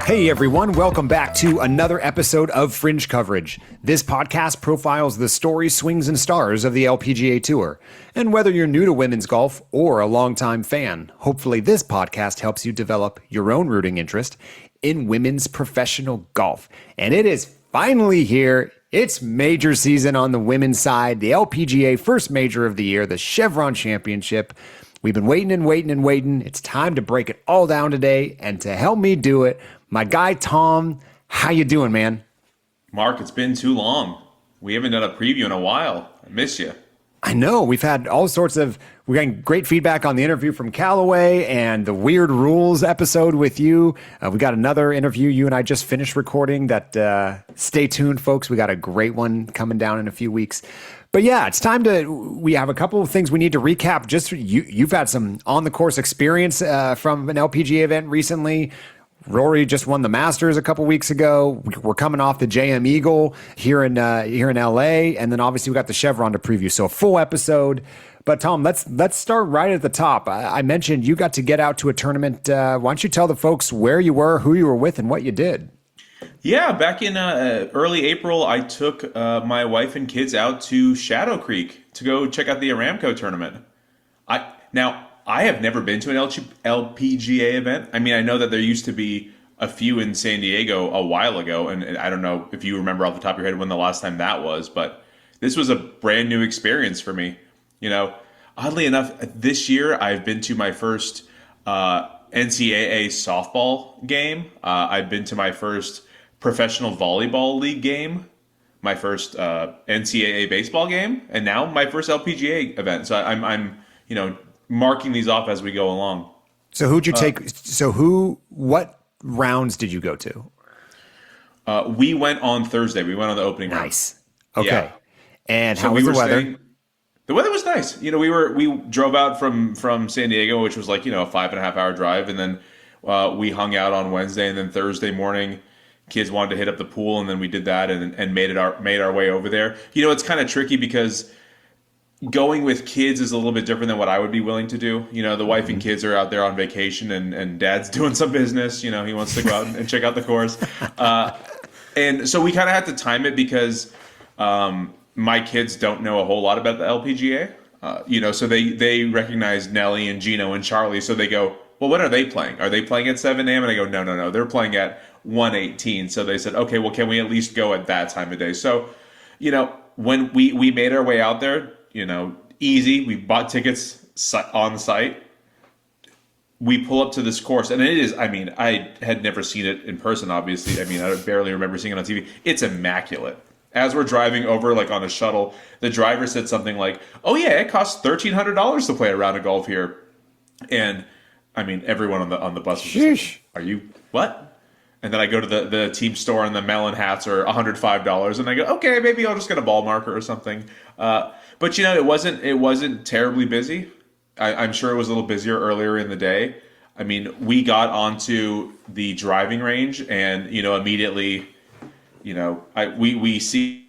Hey everyone, welcome back to another episode of Fringe Coverage. This podcast profiles the stories, swings, and stars of the LPGA Tour. And whether you're new to women's golf or a longtime fan, hopefully this podcast helps you develop your own rooting interest in women's professional golf. And it is finally here. It's major season on the women's side. The LPGA first major of the year, the Chevron Championship. We've been waiting and waiting and waiting. It's time to break it all down today. And to help me do it, my guy, Tom, how you doing, man? Marc, it's been too long. We haven't done a preview in a while. I miss you. I know. We've had all sorts of, we're getting great feedback on the interview from Callaway and the Weird Rules episode with you. We got another interview you and I just finished recording that, stay tuned, folks. We got a great one coming down in a few weeks. But yeah, it's time we have a couple of things we need to recap. Just you've had some on-the-course experience from an LPGA event recently. Rory just won the Masters a couple weeks ago. We're coming off the JM Eagle here in LA, and then obviously we got the Chevron to preview. So a full episode. But Tom, let's start right at the top. I mentioned you got to get out to a tournament. Why don't you tell the folks where you were, who you were with, and what you did? Yeah, back in early April, I took my wife and kids out to Shadow Creek to go check out the Aramco tournament. I have never been to an LPGA event. I mean, I know that there used to be a few in San Diego a while ago, and I don't know if you remember off the top of your head when the last time that was, but this was a brand new experience for me. You know, oddly enough, this year I've been to my first NCAA softball game. I've been to my first professional volleyball league game, my first NCAA baseball game, and now my first LPGA event. So I'm marking these off as we go along. So who'd you take? What rounds did you go to? We went on Thursday. We went on the opening round. Nice. Okay. Yeah. And how was the weather? The weather was nice. You know, we drove out from San Diego, which was like, a 5.5 hour drive. And then we hung out on Wednesday, and then Thursday morning, kids wanted to hit up the pool. And then we did that and made our way over there. It's kind of tricky because going with kids is a little bit different than what I would be willing to do. The wife and kids are out there on vacation, and dad's doing some business. He wants to go out and check out the course. And so we kind of had to time it because my kids don't know a whole lot about the LPGA. So they recognize Nelly and Jeeno and Charley. So they go, well, when are they playing? Are they playing at 7 a.m.? And I go, no. They're playing at 1:18. So they said, okay, well, can we at least go at that time of day? So, when we made our way out there, easy. We bought tickets on site. We pull up to this course, and it is, I had never seen it in person, obviously. I barely remember seeing it on TV. It's immaculate. As we're driving over, like on a shuttle, the driver said something like, oh yeah, it costs $1,300 to play a round of golf here. And everyone on the bus was just like, are you, what? And then I go to the team store, and the melon hats are $105, and I go, okay, maybe I'll just get a ball marker or something. But it wasn't terribly busy. I'm sure it was a little busier earlier in the day. We got onto the driving range, and immediately, we see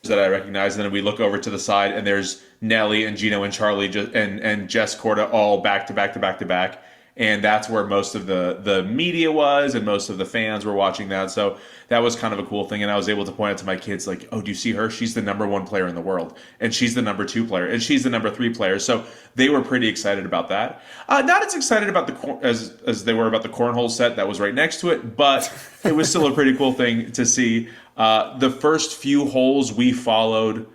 that I recognize, and then we look over to the side, and there's Nelly and Jeeno and Charley and Jess Corda all back to back. And that's where most of the media was, and most of the fans were watching that. So that was kind of a cool thing. And I was able to point out to my kids, like, oh, do you see her? She's the number 1 player in the world. And she's the number 2 player. And she's the number 3 player. So they were pretty excited about that. Not as excited about as they were about the cornhole set that was right next to it. But it was still a pretty cool thing to see. The first few holes we followed,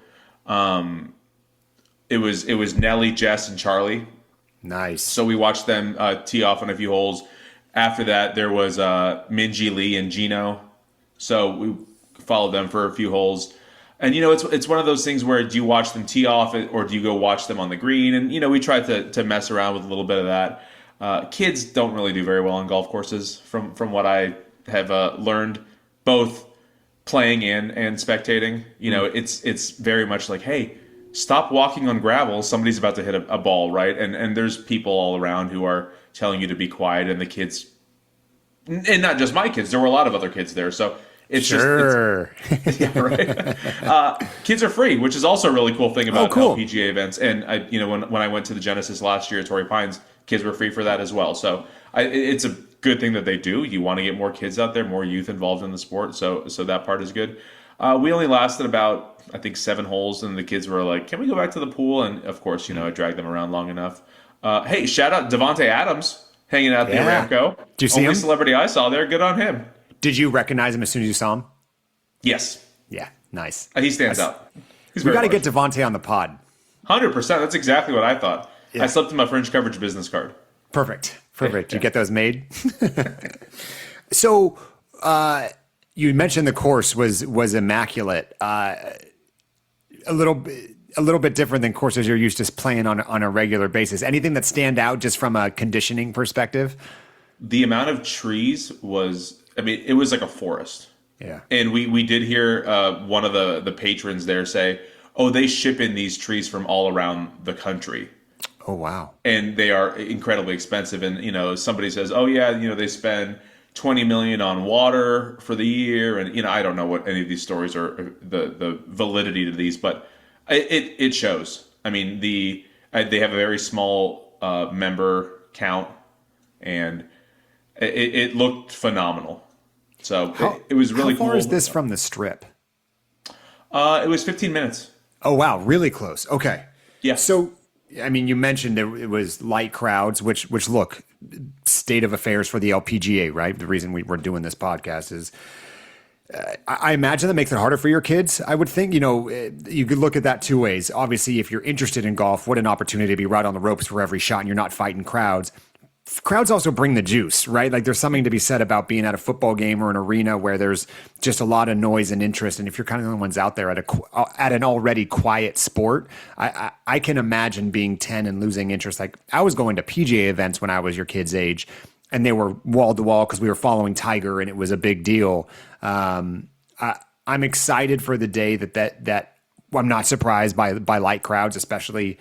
it was Nelly, Jess, and Charley. Nice. So we watched them tee off on a few holes. After that, there was Minji Lee and Jeeno. So we followed them for a few holes. And, it's one of those things where do you watch them tee off, or do you go watch them on the green? And, we tried to mess around with a little bit of that. Kids don't really do very well on golf courses from what I have learned, both playing and spectating. It's very much like, hey, stop walking on gravel. Somebody's about to hit a ball, right? And there's people all around who are telling you to be quiet, and the kids, and not just my kids, there were a lot of other kids there. So it's yeah, right. Kids are free, which is also a really cool thing about LPGA events. And when I went to the Genesis last year at Torrey Pines, kids were free for that as well. So it's good thing that they do. You want to get more kids out there, more youth involved in the sport. So that part is good. We only lasted about, I think, 7 holes, and the kids were like, "Can we go back to the pool?" And of course, I dragged them around long enough. Hey, shout out Devontae Adams hanging out at the Aramco. Did you see Only him? celebrity I saw there. Good on him. Did you recognize him as soon as you saw him? Yes. Yeah, nice. He stands out. We got to get Devontae on the pod. 100%. That's exactly what I thought. Yeah. I slipped in my Fringe Coverage business card. Perfect. You get those made? So you mentioned the course was immaculate. A little bit different than courses you're used to playing on a regular basis. Anything that stand out just from a conditioning perspective? The amount of trees was, it was like a forest. Yeah. And we did hear one of the patrons there say, "Oh, they ship in these trees from all around the country." Oh, wow. And they are incredibly expensive. And, somebody says, "Oh, yeah, they spend $20 million on water for the year." And, I don't know what any of these stories are, the validity to these, but it shows. They have a very small member count, and it looked phenomenal. So it was really cool. How far is this from the strip? It was 15 minutes. Oh, wow. Really close. Okay. Yeah. So, you mentioned it was light crowds, which look, state of affairs for the LPGA, right? The reason we're doing this podcast is I imagine that makes it harder for your kids. I would think, you could look at that 2 ways. Obviously, if you're interested in golf, what an opportunity to be right on the ropes for every shot and you're not fighting crowds. Crowds also bring the juice, right? Like there's something to be said about being at a football game or an arena where there's just a lot of noise and interest. And if you're kind of the only ones out there at an already quiet sport, I can imagine being 10 and losing interest. Like I was going to PGA events when I was your kid's age, and they were wall to wall because we were following Tiger and it was a big deal. I'm excited for the day that I'm not surprised by light crowds, especially.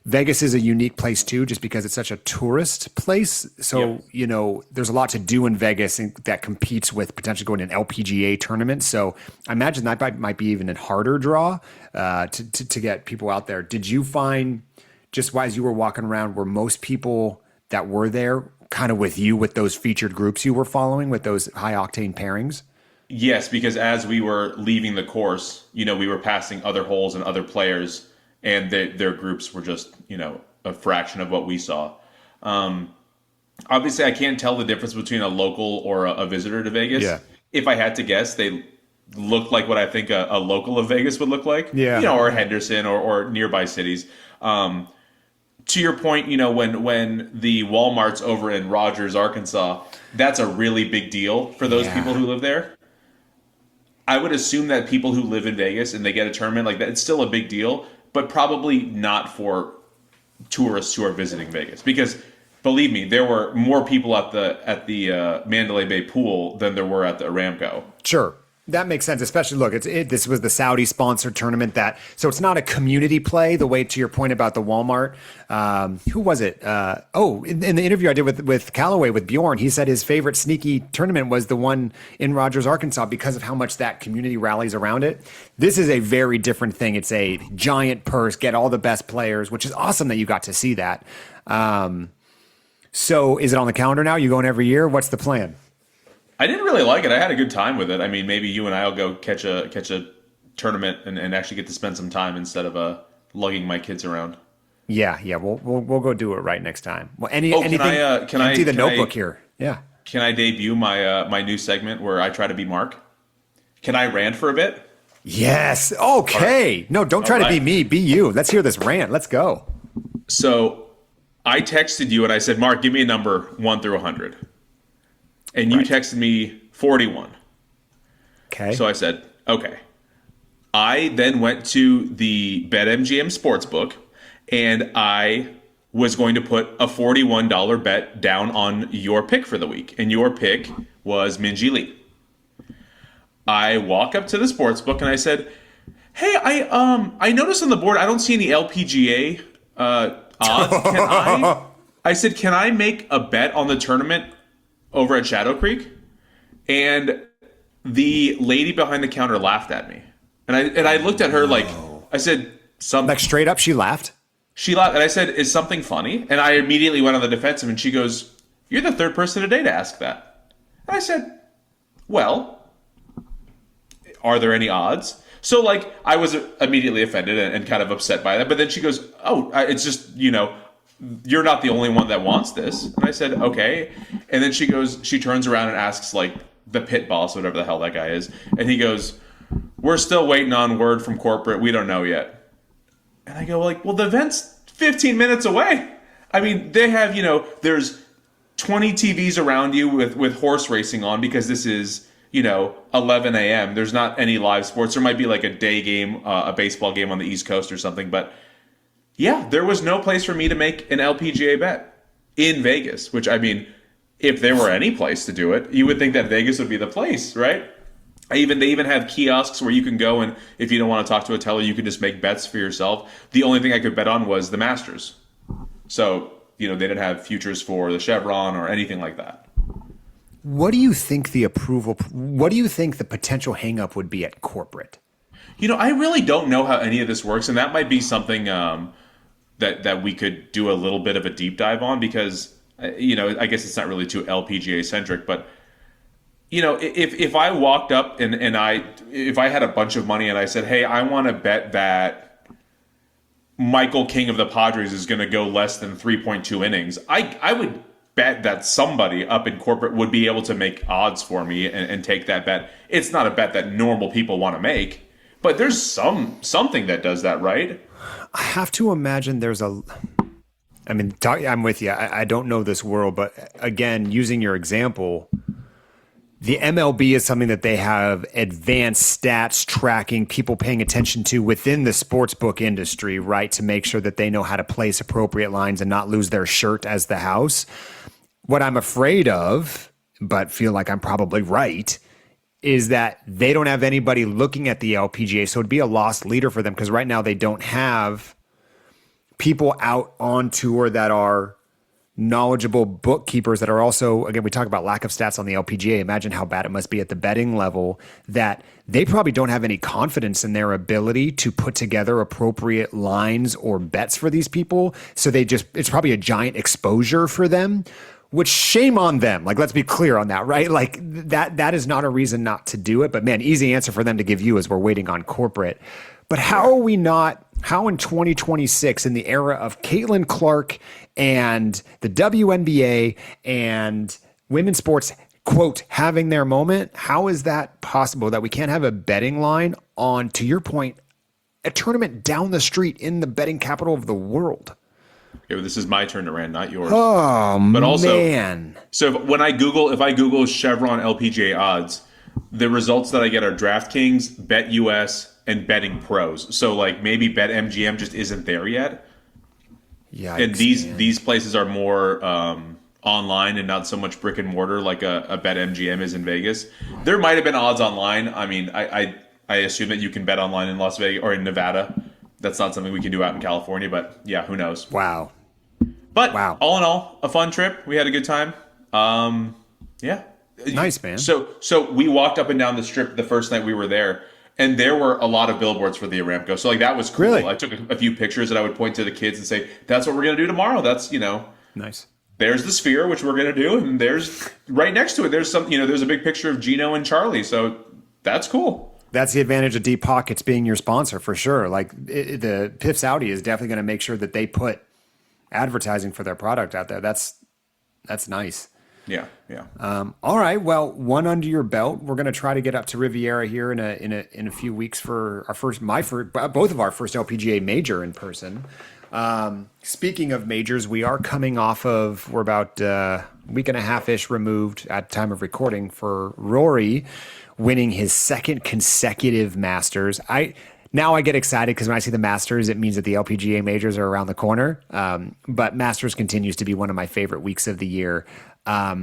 Vegas is a unique place too, just because it's such a tourist place. So, there's a lot to do in Vegas that competes with potentially going to an LPGA tournament. So I imagine that might be even a harder draw to get people out there. Did you find, just as you were walking around, were most people that were there kind of with you with those featured groups you were following with those high octane pairings? Yes, because as we were leaving the course, we were passing other holes and other players, and their groups were just, a fraction of what we saw. Obviously, I can't tell the difference between a local or a visitor to Vegas. Yeah. If I had to guess, they look like what I think a local of Vegas would look like. Yeah. Or Henderson or nearby cities. To your point, when the Walmart's over in Rogers, Arkansas, that's a really big deal for those people who live there. I would assume that people who live in Vegas and they get a tournament like that, it's still a big deal, but probably not for tourists who are visiting Vegas. Because believe me, there were more people at the Mandalay Bay pool than there were at the Aramco. Sure. That makes sense, especially look. This was the Saudi-sponsored tournament so it's not a community play. The way to your point about the Walmart, who was it? In the interview I did with Callaway with Bjorn, he said his favorite sneaky tournament was the one in Rogers, Arkansas, because of how much that community rallies around it. This is a very different thing. It's a giant purse, get all the best players, which is awesome that you got to see that. So is it on the calendar now? You going every year? What's the plan? I didn't really like it. I had a good time with it. Maybe you and I will go catch a tournament and actually get to spend some time instead of lugging my kids around. Yeah. We'll go do it right next time. Well, anything? Can I empty the notebook here? Yeah. Can I debut my new segment where I try to be Marc? Can I rant for a bit? Yes. Okay. Right. No, don't try to be me. Be you. Let's hear this rant. Let's go. So I texted you and I said, "Marc, give me a number 1 through 100." And you texted me 41. Okay. So I said, okay. I then went to the BetMGM Sportsbook, and I was going to put a $41 bet down on your pick for the week. And your pick was Minjee Lee. I walk up to the Sportsbook, and I said, hey, I noticed on the board I don't see any LPGA odds. I said, can I make a bet on the tournament over at Shadow Creek? And the lady behind the counter laughed at me. And I looked at her like, I said, something. Like straight up, she laughed? She laughed. And I said, is something funny? And I immediately went on the defensive, and she goes, you're the third person today to ask that. And I said, well, are there any odds? So, like, I was immediately offended and kind of upset by that. But then she goes, oh, it's just, you're not the only one that wants this. And I said, okay. And then she turns around and asks, like, the pit boss, whatever the hell that guy is. And he goes, we're still waiting on word from corporate. We don't know yet. And I go, like, well, the event's 15 minutes away. I mean, they have, there's 20 TVs around you with horse racing on because this is, 11 a.m. There's not any live sports. There might be like a day game, a baseball game on the East Coast or something. But yeah, there was no place for me to make an LPGA bet in Vegas, which, I mean, if there were any place to do it, you would think that Vegas would be the place, right? They even have kiosks where you can go, and if you don't want to talk to a teller, you can just make bets for yourself. The only thing I could bet on was the Masters. So, they didn't have futures for the Chevron or anything like that. What do you think the potential hang-up would be at corporate? I really don't know how any of this works, and that might be something that we could do a little bit of a deep dive on because, I guess it's not really too LPGA-centric, but, if I walked up and if I had a bunch of money and I said, hey, I want to bet that Michael King of the Padres is going to go less than 3.2 innings, I would bet that somebody up in corporate would be able to make odds for me and take that bet. It's not a bet that normal people want to make, but there's something that does that, right? I have to imagine I'm with you. I don't know this world, but again, using your example, the MLB is something that they have advanced stats tracking, people paying attention to within the sportsbook industry, right, to make sure that they know how to place appropriate lines and not lose their shirt as the house. What I'm afraid of, but feel like I'm probably right, is that they don't have anybody looking at the LPGA, so it'd be a lost leader for them because right now they don't have people out on tour that are knowledgeable bookkeepers that are also, again, we talk about lack of stats on the LPGA. Imagine how bad it must be at the betting level that they probably don't have any confidence in their ability to put together appropriate lines or bets for these people. So it's probably a giant exposure for them, which shame on them. Like, let's be clear on that, right? Like that is not a reason not to do it. But man, easy answer for them to give you is we're waiting on corporate. But how in 2026, in the era of Caitlin Clark and the WNBA and women's sports, quote, having their moment, how is that possible that we can't have a betting line on, to your point, a tournament down the street in the betting capital of the world? Okay, well, this is my turn to rant, not yours. Oh, but also, man. So if I Google Chevron LPGA odds, the results that I get are DraftKings, BetUS, and Betting Pros. So like maybe BetMGM just isn't there yet. Yeah. And these places are more online and not so much brick and mortar like a BetMGM is in Vegas. There might have been odds online. I mean, I assume that you can bet online in Las Vegas or in Nevada. That's not something we can do out in California, but yeah, who knows? Wow. But all in all, a fun trip. We had a good time. Yeah. Nice, man. So we walked up and down the strip the first night we were there, and there were a lot of billboards for the Aramco. So like that was cool. Really? I took a few pictures that I would point to the kids and say, that's what we're going to do tomorrow. That's, nice. There's the Sphere, which we're going to do, and there's right next to it, there's there's a big picture of Jeeno and Charley. So that's cool. That's the advantage of Deep Pockets being your sponsor for sure. Like the Piff Saudi is definitely going to make sure that they put advertising for their product out there. That's nice. Yeah. All right. Well, one under your belt. We're going to try to get up to Riviera here in a few weeks for both of our first LPGA major in person. Speaking of majors, we are coming off of, we're about a week and a half-ish removed at time of recording for Rory winning his second consecutive Masters. Now I get excited because when I see the Masters, it means that the LPGA majors are around the corner. But Masters continues to be one of my favorite weeks of the year. I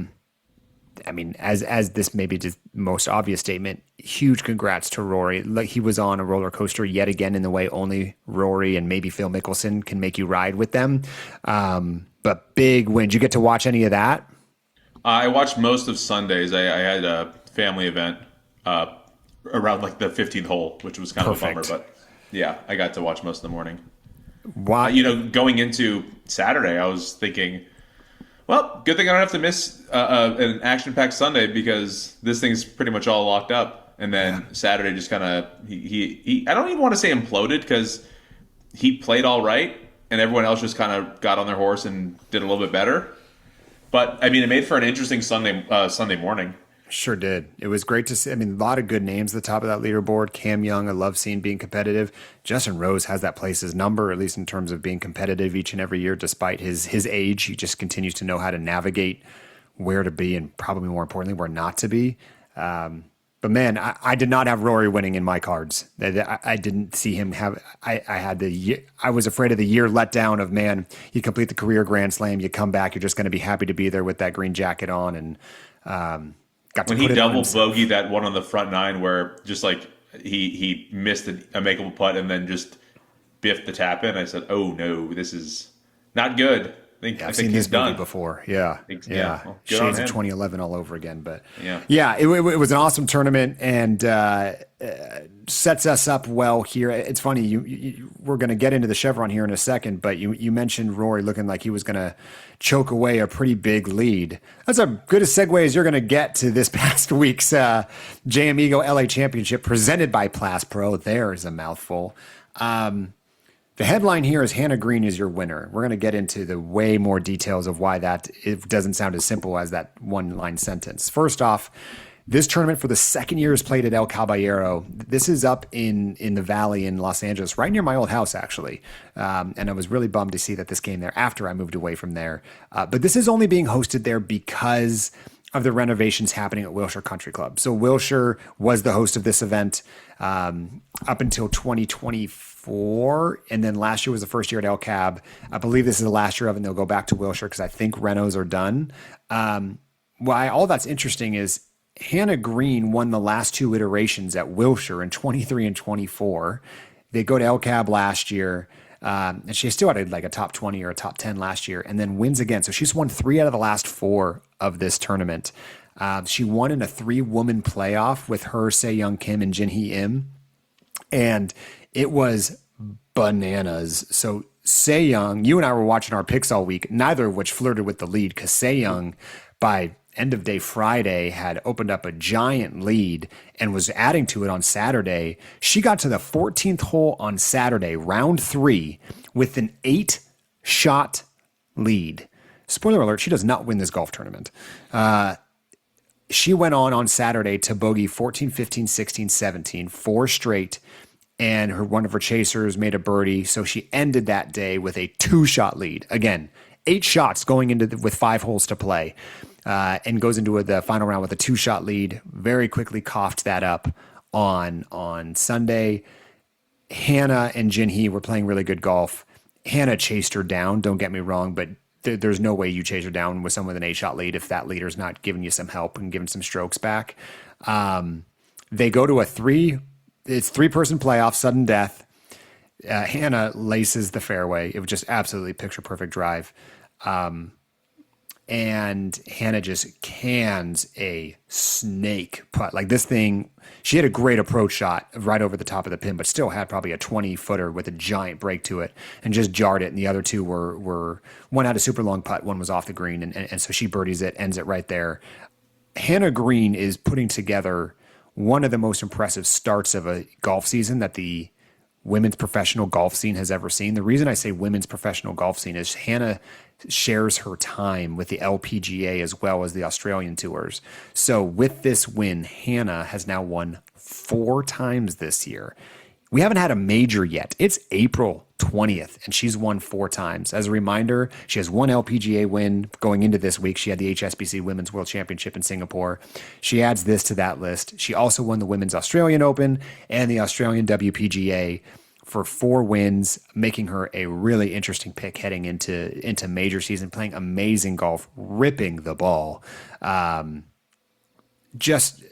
mean, as this may be just most obvious statement, huge congrats to Rory. Like, he was on a roller coaster yet again in the way only Rory and maybe Phil Mickelson can make you ride with them. But big win. Did you get to watch any of that? I watched most of Sundays. I had a family event around like the 15th hole, which was kind of a bummer. But yeah, I got to watch most of the morning. Why? Going into Saturday, I was thinking, Well, good thing I don't have to miss an action-packed Sunday because this thing's pretty much all locked up. And then Saturday just kind of he I don't even want to say imploded because he played all right, and everyone else just kind of got on their horse and did a little bit better. But I mean, it made for an interesting Sunday morning. Sure did. It was great to see. I mean, a lot of good names at the top of that leaderboard. Cam Young, I love seeing being competitive. Justin Rose has that place's number, at least in terms of being competitive each and every year, despite his age. He just continues to know how to navigate where to be and probably more importantly, where not to be. But man, I did not have Rory winning in my cards. I didn't see him have. I was afraid of the year letdown of, man, you complete the career Grand Slam, you come back, you're just going to be happy to be there with that green jacket on, and got to when put he it on double himself. bogeyed that one on the front nine, where just like he missed a makeable putt and then just biffed the tap in. I said, "Oh no, this is not good." I I've think seen he's this movie done before. Yeah. Well, good Shades on of him. 2011 all over again. But Yeah. it was an awesome tournament and sets us up well here. It's funny, we're going to get into the Chevron here in a second, but you mentioned Rory looking like he was going to choke away a pretty big lead. That's as good a segue as you're going to get to this past week's JM Ego LA Championship presented by Plas Pro. There's a mouthful. The headline here is Hannah Green is your winner. We're going to get into the way more details of why it doesn't sound as simple as that one-line sentence. First off, this tournament for the second year is played at El Caballero. This is up in the Valley in Los Angeles, right near my old house, actually. And I was really bummed to see that this came there after I moved away from there. But this is only being hosted there because of the renovations happening at Wilshire Country Club. So Wilshire was the host of this event up until 2024, and then last year was the first year at El Cab. I believe this is the last year of it, and they'll go back to Wilshire because I think renos are done. Why all that's interesting is Hannah Green won the last two iterations at Wilshire in 23 and 24. They go to El Cab last year. And she still had like a top 20 or a top 10 last year and then wins again. So she's won 3 out of the last 4 of this tournament. She won in a 3-woman playoff with her, Se Young Kim, and Jin Hee Im. And it was bananas. So Se Young, you and I were watching our picks all week, neither of which flirted with the lead because Se Young, by end of day Friday, had opened up a giant lead and was adding to it on Saturday. She got to the 14th hole on Saturday, round 3, with an 8-shot lead. Spoiler alert, she does not win this golf tournament. She went on Saturday to bogey 14, 15, 16, 17, 4 straight, and one of her chasers made a birdie. So she ended that day with a 2-shot lead. Again, 8 shots going into with 5 holes to play. And goes into the final round with a 2-shot lead. Very quickly coughed that up on Sunday. Hannah and Jin Hee were playing really good golf. Hannah chased her down, don't get me wrong, but there's no way you chase her down with someone with an 8-shot lead if that leader's not giving you some help and giving some strokes back. They go to a 3-person playoff, sudden death. Hannah laces the fairway. It was just absolutely picture-perfect drive. And Hannah just cans a snake putt. Like this thing, she had a great approach shot right over the top of the pin, but still had probably a 20-footer with a giant break to it and just jarred it. And the other two were one had a super long putt, one was off the green. And so she birdies it, ends it right there. Hannah Green is putting together one of the most impressive starts of a golf season that the women's professional golf scene has ever seen. The reason I say women's professional golf scene is Hannah shares her time with the LPGA as well as the Australian tours. So with this win, Hannah has now won 4 times this year. We haven't had a major yet. It's April 20th, and she's won 4 times. As a reminder, she has 1 LPGA win going into this week. She had the HSBC Women's World Championship in Singapore. She adds this to that list. She also won the Women's Australian Open and the Australian WPGA for 4 wins, making her a really interesting pick heading into major season, playing amazing golf, ripping the ball. Just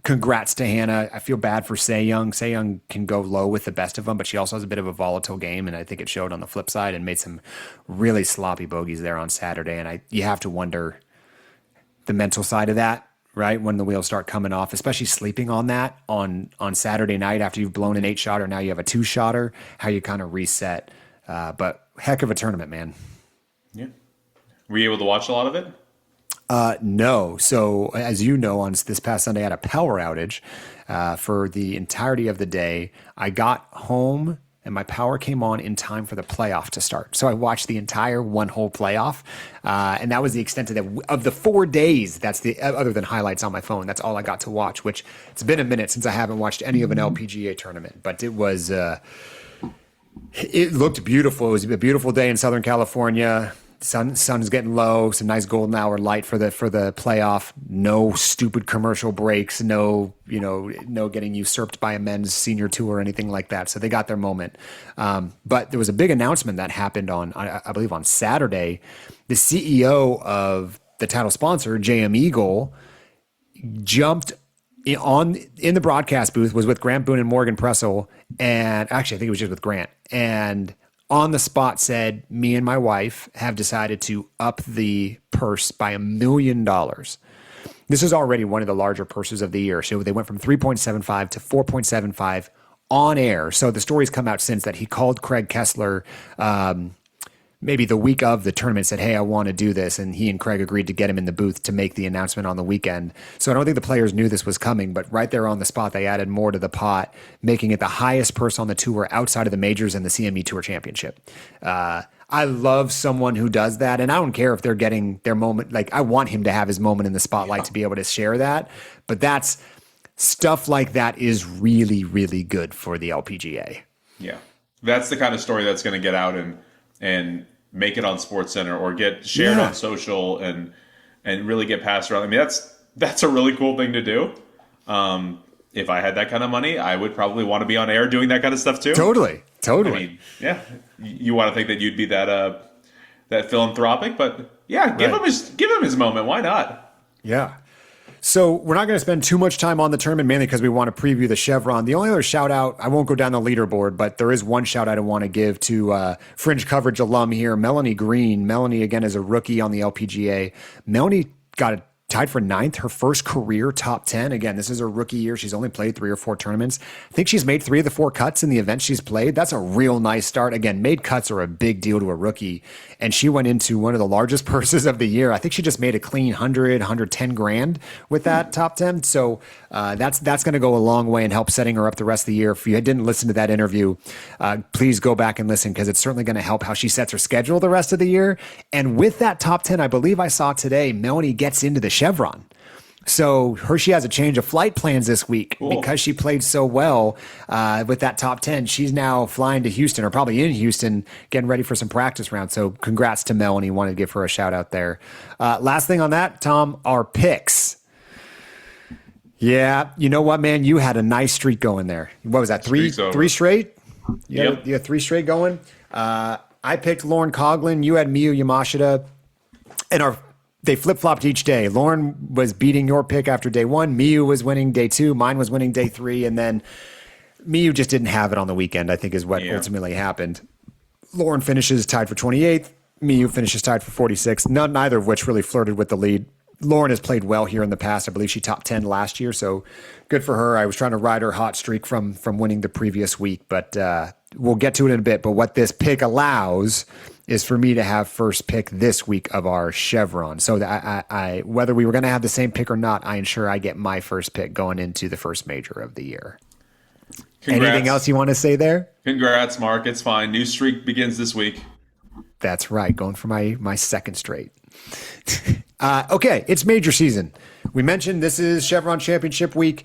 congrats to Hannah. I feel bad for Se Young. Se Young can go low with the best of them, but she also has a bit of a volatile game, and I think it showed on the flip side and made some really sloppy bogeys there on Saturday. And you have to wonder the mental side of that, right? When the wheels start coming off, especially sleeping on that on Saturday night after you've blown an 8-shotter, now you have a 2-shotter, how you kind of reset. But heck of a tournament, man. Yeah. Were you able to watch a lot of it? No. So as you know, on this past Sunday, I had a power outage for the entirety of the day. I got home and my power came on in time for the playoff to start. So I watched the entire one whole playoff. And that was the extent of the 4 days. That's other than highlights on my phone. That's all I got to watch, which it's been a minute since I haven't watched any of an LPGA tournament, but it was, it looked beautiful. It was a beautiful day in Southern California. Sun's getting low. Some nice golden hour light for the playoff. No stupid commercial breaks. No getting usurped by a men's senior tour or anything like that. So they got their moment. But there was a big announcement that happened I believe on Saturday. The CEO of the title sponsor, JM Eagle, jumped in the broadcast booth, was with Grant Boone and Morgan Pressel, and actually I think it was just with Grant, and on the spot said, me and my wife have decided to up the purse by $1 million. This is already one of the larger purses of the year. So they went from 3.75 to 4.75 on air. So the story's come out since that he called Craig Kessler maybe the week of the tournament, said, hey, I want to do this. And he and Craig agreed to get him in the booth to make the announcement on the weekend. So I don't think the players knew this was coming, but right there on the spot, they added more to the pot, making it the highest purse on the tour outside of the majors and the CME Tour Championship. I love someone who does that. And I don't care if they're getting their moment. Like, I want him to have his moment in the spotlight to be able to share that. But that's stuff like that is really, really good for the LPGA. Yeah. That's the kind of story that's going to get out and make it on SportsCenter or get shared on social and really get passed around. I mean, that's a really cool thing to do. If I had that kind of money, I would probably want to be on air doing that kind of stuff too. Totally. I mean, yeah, you want to think that you'd be that philanthropic, but yeah, give him his moment. Why not? Yeah. So we're not going to spend too much time on the tournament, mainly because we want to preview the Chevron. The only other shout out, I won't go down the leaderboard, but there is one shout out I want to give to Fringe Coverage alum here, Melanie Green. Melanie, again, is a rookie on the LPGA. Melanie got tied for 9th, her first career top 10. Again, this is her rookie year. She's only played 3 or 4 tournaments. I think she's made 3 of the 4 cuts in the event she's played. That's a real nice start. Again, made cuts are a big deal to a rookie. And she went into one of the largest purses of the year. I think she just made a clean 110 grand with that top 10. So that's going to go a long way in help setting her up the rest of the year. If you didn't listen to that interview, please go back and listen, because it's certainly going to help how she sets her schedule the rest of the year. And with that top 10, I believe I saw today, Melanie gets into the Chevron. So she has a change of flight plans this week. Cool. Because she played so well with that top 10. She's now flying to Houston, or probably in Houston, getting ready for some practice rounds. So congrats to Melanie. Wanted to give her a shout out there. Last thing on that, Tom, our picks. Yeah, you know what, man? You had a nice streak going there. What was that? Three straight? You had 3 straight going. I picked Lauren Coughlin. You had Miyu Yamashita. And they flip-flopped each day. Lauren was beating your pick after day 1. Miyu was winning day 2. Mine was winning day 3. And then Miyu just didn't have it on the weekend, I think is what ultimately happened. Lauren finishes tied for 28th. Miyu finishes tied for 46th. Neither of which really flirted with the lead. Lauren has played well here in the past. I believe she top 10 last year, so good for her. I was trying to ride her hot streak from winning the previous week, but we'll get to it in a bit. But what this pick allows is for me to have first pick this week of our Chevron. So I whether we were going to have the same pick or not, I ensure I get my first pick going into the first major of the year. Congrats. Anything else you want to say there? Congrats, Marc. It's fine. New streak begins this week. That's right. Going for my second straight. Okay, it's major season. We mentioned this is Chevron Championship week.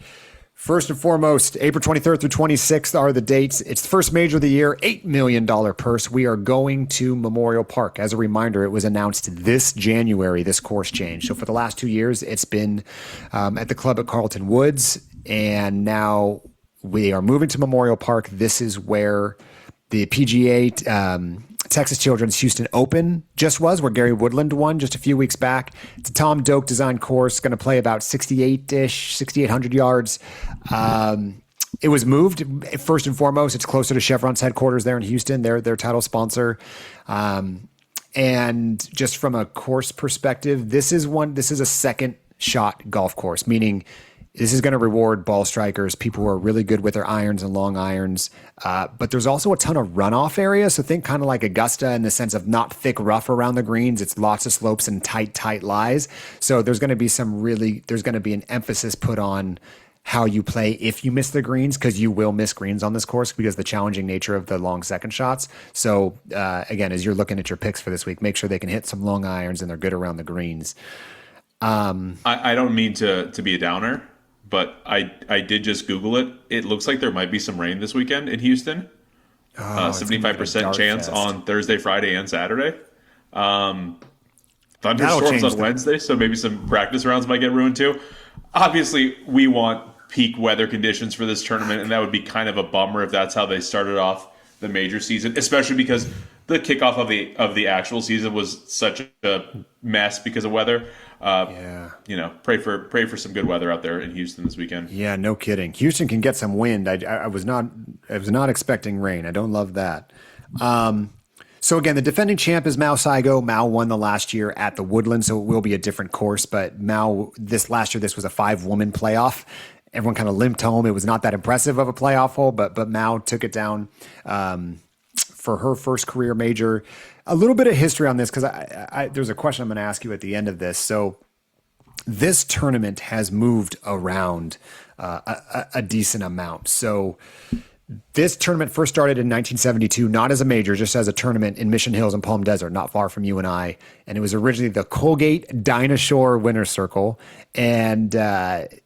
First and foremost, April 23rd through 26th are the dates. It's the first major of the year, $8 million purse. We are going to Memorial Park. As a reminder, it was announced this January, this course change. So for the last 2 years, it's been at the club at Carlton Woods, and now we are moving to Memorial Park. This is where the PGA Texas Children's Houston Open just was, where Gary Woodland won just a few weeks back. It's a Tom Doak designed course, going to play about 6,800 yards. It was moved, first and foremost, it's closer to Chevron's headquarters there in Houston, their title sponsor. And just from a course perspective, this is a second shot golf course, meaning This is going to reward ball strikers, people who are really good with their irons and long irons. But there's also a ton of runoff areas. So think kind of like Augusta in the sense of not thick rough around the greens. It's lots of slopes and tight lies. So there's going to be there's going to be an emphasis put on how you play if you miss the greens, because you will miss greens on this course because of the challenging nature of the long second shots. So again, as you're looking at your picks for this week, make sure they can hit some long irons and they're good around the greens. I don't mean to be a downer, but I did just Google it. It looks like there might be some rain this weekend in Houston. 75% chance on Thursday, Friday, and Saturday. Thunderstorms on Wednesday, so maybe some practice rounds might get ruined too. Obviously, we want peak weather conditions for this tournament, and that would be kind of a bummer if that's how they started off the major season, especially because the kickoff of the actual season was such a mess because of weather. Pray for some good weather out there in Houston this weekend. Yeah, no kidding. Houston can get some wind. I was not expecting rain. I don't love that. So again, the defending champ is Mao Saigo. Mao won the last year at the Woodland, so it will be a different course. But Mao, this was a 5-woman playoff. Everyone kind of limped home. It was not that impressive of a playoff hole, but Mao took it down for her first career major. A little bit of history on this, because there's a question I'm going to ask you at the end of this. So this tournament has moved around a decent amount. So this tournament first started in 1972, not as a major, just as a tournament in Mission Hills and Palm Desert, not far from you and I. And it was originally the Colgate Dinah Shore Winner's Circle. And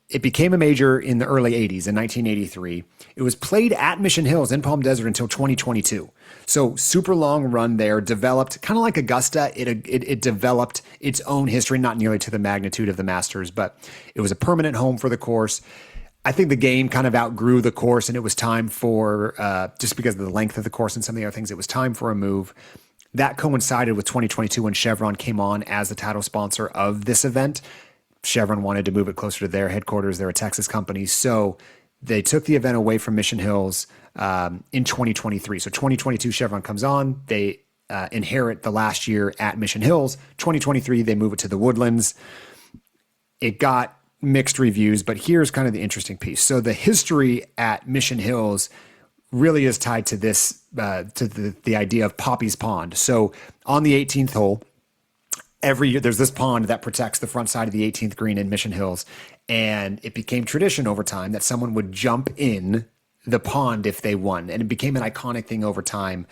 it became a major in the early 80s, in 1983. It was played at Mission Hills in Palm Desert until 2022. So super long run there, developed kind of like Augusta. It developed its own history, not nearly to the magnitude of the Masters, but it was a permanent home for the course. I think the game kind of outgrew the course, and it was time for, just because of the length of the course and some of the other things, it was time for a move. That coincided with 2022 when Chevron came on as the title sponsor of this event. Chevron wanted to move it closer to their headquarters. They're a Texas company. So they took the event away from Mission Hills in 2023. So 2022, Chevron comes on. They inherit the last year at Mission Hills. 2023, they move it to the Woodlands. It got mixed reviews, but here's kind of the interesting piece. So the history at Mission Hills really is tied to this, to the idea of Poppie's Pond. So on the 18th hole, every year there's this pond that protects the front side of the 18th green in Mission Hills. And it became tradition over time that someone would jump in the pond if they won. And it became an iconic thing over time.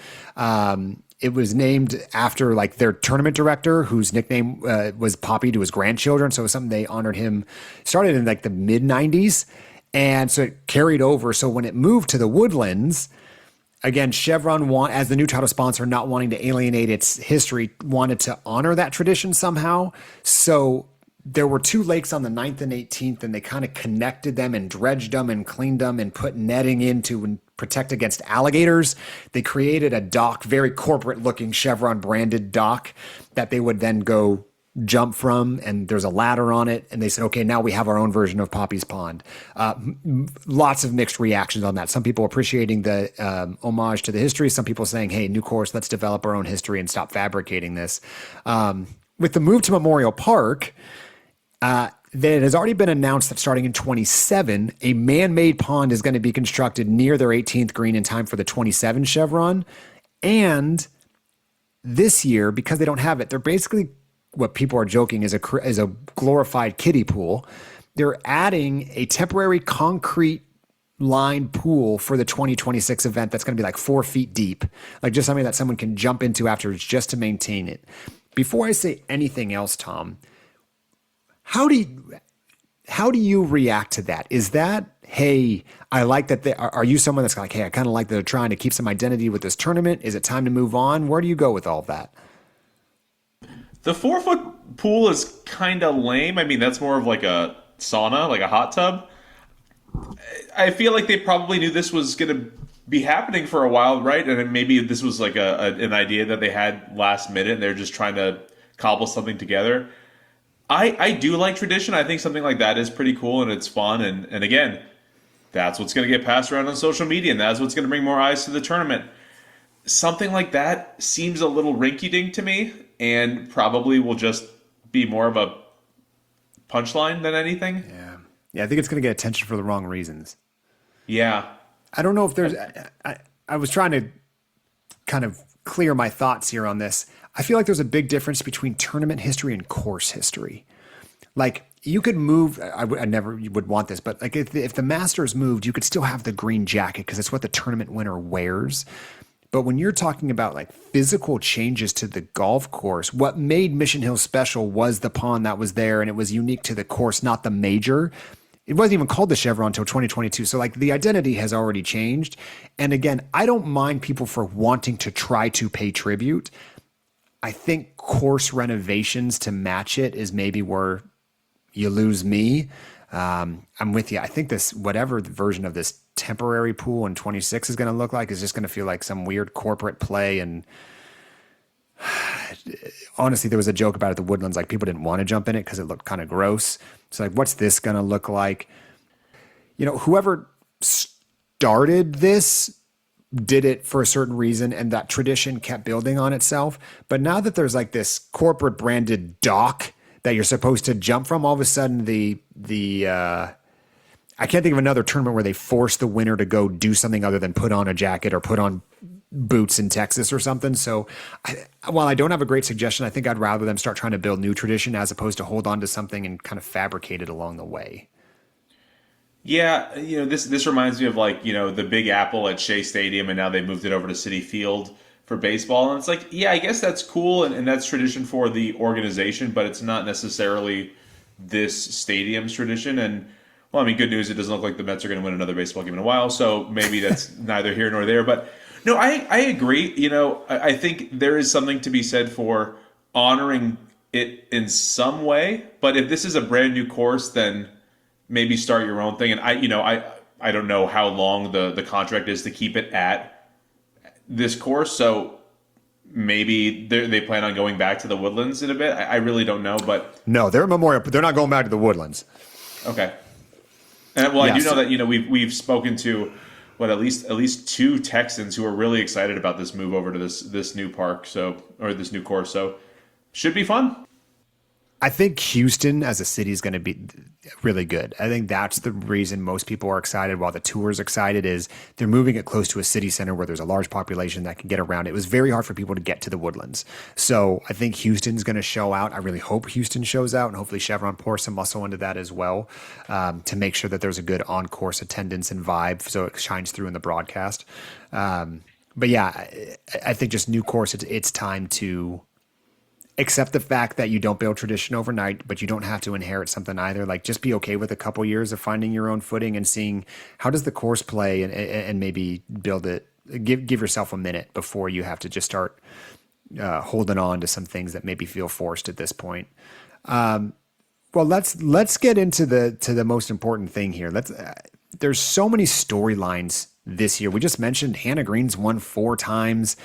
It was named after like their tournament director, whose nickname was Poppie to his grandchildren. So it was something they honored him. Started in like the mid 90s. And so it carried over. So when it moved to the Woodlands, again, Chevron, as the new title sponsor, not wanting to alienate its history, wanted to honor that tradition somehow. So there were two lakes on the 9th and 18th, and they kind of connected them and dredged them and cleaned them and put netting in to protect against alligators. They created a dock, very corporate looking Chevron branded dock that they would then go jump from, and there's a ladder on it. And they said, okay, now we have our own version of Poppie's Pond. Lots of mixed reactions on that. Some people appreciating the homage to the history. Some people saying, hey, new course, let's develop our own history and stop fabricating this. With the move to Memorial Park, it has already been announced that starting in 27, a man-made pond is going to be constructed near their 18th green in time for the 27 Chevron. And this year, because they don't have it, they're basically, what people are joking is a glorified kiddie pool. They're adding a temporary concrete lined pool for the 2026 event that's going to be like 4 feet deep, like just something that someone can jump into afterwards just to maintain it. Before I say anything else, Tom, how do you react to that? Is that, hey, I like that are you someone that's like, hey, I kind of like that they're trying to keep some identity with this tournament? Is it time to move on? Where do you go with all of that? The 4-foot pool is kind of lame. I mean, that's more of like a sauna, like a hot tub. I feel like they probably knew this was going to be happening for a while, right? And maybe this was like an idea that they had last minute and they're just trying to cobble something together. I do like tradition. I think something like that is pretty cool and it's fun. And again, that's what's going to get passed around on social media, and that's what's going to bring more eyes to the tournament. Something like that seems a little rinky-dink to me and probably will just be more of a punchline than anything. Yeah. Yeah, I think it's going to get attention for the wrong reasons. Yeah. I don't know if there's. I was trying to kind of clear my thoughts here on this. I feel like there's a big difference between tournament history and course history. Like you could move. I never would want this, but like if the Masters moved, you could still have the green jacket because it's what the tournament winner wears. But when you're talking about like physical changes to the golf course, what made Mission Hill special was the pond that was there, and it was unique to the course, not the major. It wasn't even called the Chevron until 2022. So like the identity has already changed. And again, I don't mind people for wanting to try to pay tribute. I think course renovations to match it is maybe where you lose me. I'm with you. I think this, whatever the version of this temporary pool in 26 is going to look like, is just going to feel like some weird corporate play. And honestly, there was a joke about it at the Woodlands, like people didn't want to jump in it because it looked kind of gross. So like, what's this going to look like? You know, whoever started this did it for a certain reason, and that tradition kept building on itself. But now that there's like this corporate branded dock that you're supposed to jump from, all of a sudden I can't think of another tournament where they force the winner to go do something other than put on a jacket or put on boots in Texas or something. So while I don't have a great suggestion, I think I'd rather them start trying to build new tradition as opposed to hold on to something and kind of fabricate it along the way. Yeah, you know, this reminds me of like, you know, the Big Apple at Shea Stadium, and now they moved it over to Citi Field for baseball. And it's like, yeah, I guess that's cool, and that's tradition for the organization, but it's not necessarily this stadium's tradition. And well, I mean, good news, it doesn't look like the Mets are going to win another baseball game in a while, so maybe that's neither here nor there. But no, I agree. You know, I think there is something to be said for honoring it in some way. But if this is a brand new course, then maybe start your own thing. And I don't know how long the contract is to keep it at this course. So maybe they plan on going back to the Woodlands in a bit. I really don't know, but no, they're Memorial, but they're not going back to the Woodlands. Okay. And well, I do know that, you know, we've spoken to at least two Texans who are really excited about this move over to this new park, or this new course. So should be fun. I think Houston as a city is going to be really good. I think that's the reason most people are excited while the tour is excited is they're moving it close to a city center where there's a large population that can get around. It was very hard for people to get to the Woodlands. So I think Houston's going to show out. I really hope Houston shows out, and hopefully Chevron pours some muscle into that as well, to make sure that there's a good on-course attendance and vibe so it shines through in the broadcast. But yeah, I think just new course, it's time to accept the fact that you don't build tradition overnight, but you don't have to inherit something either. Like just be okay with a couple years of finding your own footing and seeing how does the course play, and maybe build it. Give yourself a minute before you have to just start holding on to some things that maybe feel forced at this point. Well, let's get into the most important thing here. There's so many storylines this year. We just mentioned Hannah Green's won 4 times.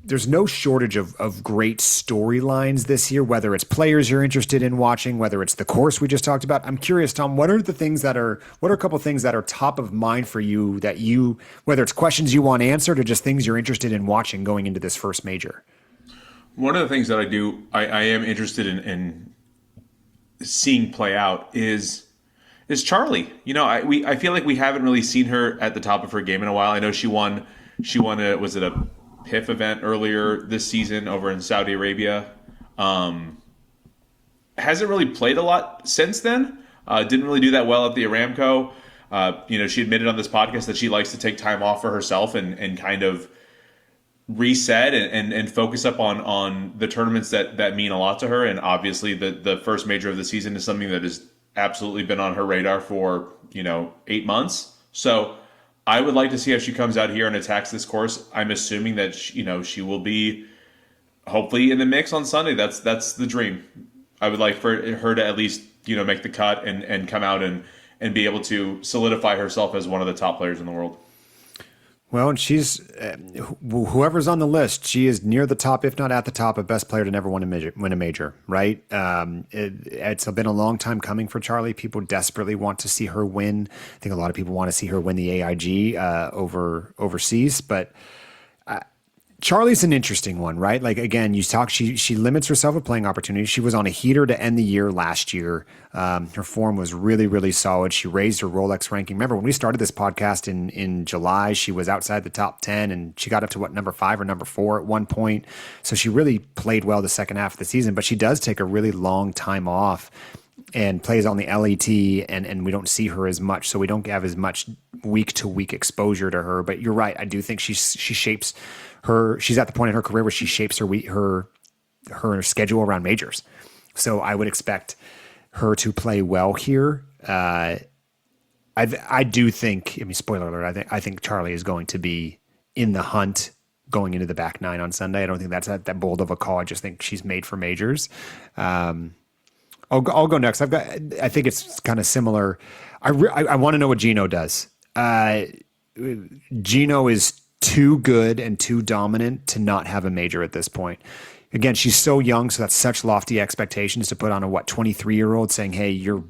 There's no shortage of great storylines this year, whether it's players you're interested in watching, whether it's the course we just talked about. I'm curious, Tom, what are a couple things that are top of mind for you that whether it's questions you want answered or just things you're interested in watching going into this first major? One of the things that I am interested in seeing play out is Charley. You know, I feel like we haven't really seen her at the top of her game in a while. I know she won was it a PIF event earlier this season over in Saudi Arabia. Hasn't really played a lot since then. Didn't really do that well at the Aramco. You know, she admitted on this podcast that she likes to take time off for herself and kind of reset and focus up on the tournaments that mean a lot to her. And obviously the first major of the season is something that has absolutely been on her radar for, 8 months. So I would like to see how she comes out here and attacks this course. I'm assuming that she will be hopefully in the mix on Sunday. That's the dream. I would like for her to at least make the cut and come out and be able to solidify herself as one of the top players in the world. Well, and she's whoever's on the list, she is near the top, if not at the top, of best player to never win a major, right? It's been a long time coming for Charley. People desperately want to see her win. I think a lot of people want to see her win the AIG overseas, but Charley's an interesting one, right? Like again, you talk. She limits herself with playing opportunities. She was on a heater to end the year last year. Her form was really, really solid. She raised her Rolex ranking. Remember when we started this podcast in July, she was outside the top 10, and she got up to what, number 5 or number 4 at one point. So she really played well the second half of the season. But she does take a really long time off and plays on the LET, and we don't see her as much, so we don't have as much week to week exposure to her. But you're right. I do think she shapes her. She's at the point in her career where she shapes her schedule around majors. So I would expect her to play well here. I do think. I mean, spoiler alert. I think Charley is going to be in the hunt going into the back 9 on Sunday. I don't think that's that bold of a call. I just think she's made for majors. I'll go next. I think it's kind of similar. I want to know what Jeeno does. Jeeno is too good and too dominant to not have a major at this point. Again, she's so young, so that's such lofty expectations to put on a 23-year-old saying, "Hey, you're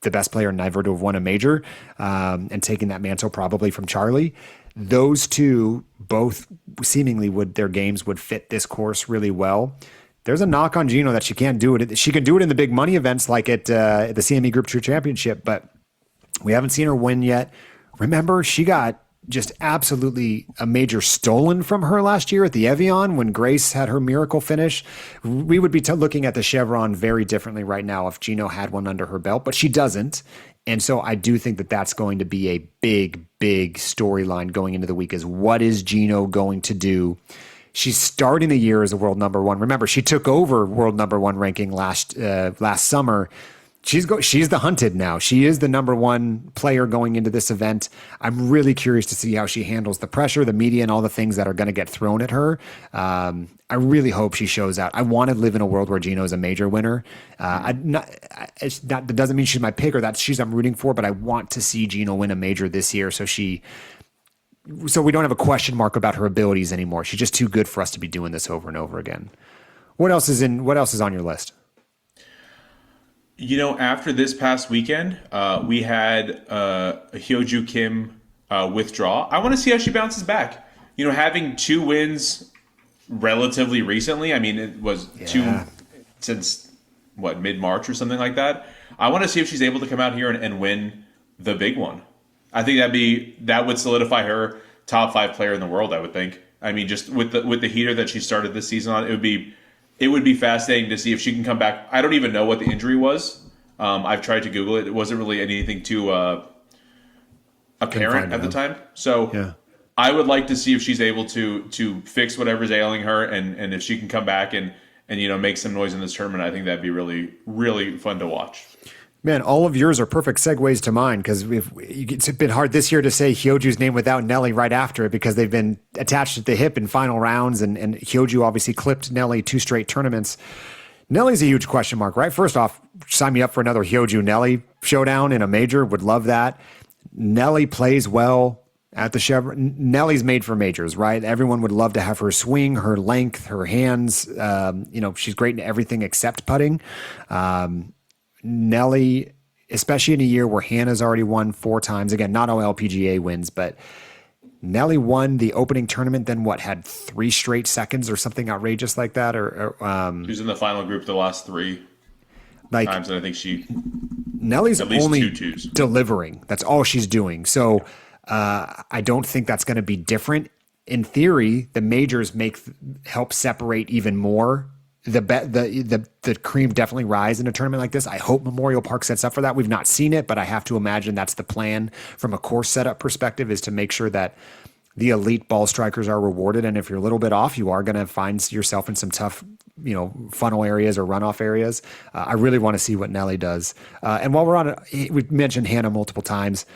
the best player never to have won a major," and taking that mantle probably from Charley. Those two both seemingly their games would fit this course really well. There's a knock on Jeeno that she can't do it. She can do it in the big money events like at the CME Group 2 Championship, but we haven't seen her win yet. Remember, she got just absolutely a major stolen from her last year at the Evian when Grace had her miracle finish. We would be looking at the Chevron very differently right now if Jeeno had one under her belt, but she doesn't. And so I do think that that's going to be a big, big storyline going into the week is what is Jeeno going to do? She's starting the year as a world number 1. Remember, she took over world number 1 ranking last summer. She's the hunted now. She is the number 1 player going into this event. I'm really curious to see how she handles the pressure, the media, and all the things that are going to get thrown at her. I really hope she shows out. I want to live in a world where Jeeno is a major winner. That doesn't mean she's my pick or that I'm rooting for, but I want to see Jeeno win a major this year so we don't have a question mark about her abilities anymore. She's just too good for us to be doing this over and over again. What else is on your list? After this past weekend, we had a Hyo Joo Kim withdraw. I want to see how she bounces back. Having 2 wins relatively recently. I mean, it was 2 since mid-March or something like that. I want to see if she's able to come out here and win the big one. I think that would solidify her top 5 player in the world. I would think. I mean, just with the heater that she started this season on, it would be fascinating to see if she can come back. I don't even know what the injury was. I've tried to Google it. It wasn't really anything too apparent at the time. So yeah. I would like to see if she's able to fix whatever's ailing her, and if she can come back and make some noise in this tournament. I think that'd be really, really fun to watch. Man, all of yours are perfect segues to mine because it's been hard this year to say Hyo Joo's name without Nelly right after it because they've been attached at the hip in final rounds, and Hyo Joo obviously clipped Nelly 2 straight tournaments. Nelly's a huge question mark, right? First off, sign me up for another Hyo Joo Nelly showdown in a major. Would love that. Nelly plays well at the Chevron. Nelly's made for majors, right? Everyone would love to have her swing, her length, her hands. She's great in everything except putting. Nelly, especially in a year where Hannah's already won 4 times. Again, not all LPGA wins, but Nelly won the opening tournament, then had 3 straight seconds or something outrageous like that? She was in the final group the last 3 times, and I think Nelly's at least only 2 twos. Delivering. That's all she's doing. So I don't think that's going to be different. In theory, the majors help separate even more. The cream definitely rise in a tournament like this. I hope Memorial Park sets up for that. We've not seen it, but I have to imagine that's the plan from a course setup perspective, is to make sure that the elite ball strikers are rewarded. And if you're a little bit off, you are going to find yourself in some tough, funnel areas or runoff areas. I really want to see what Nelly does. And while we're on it, we mentioned Hannah multiple times.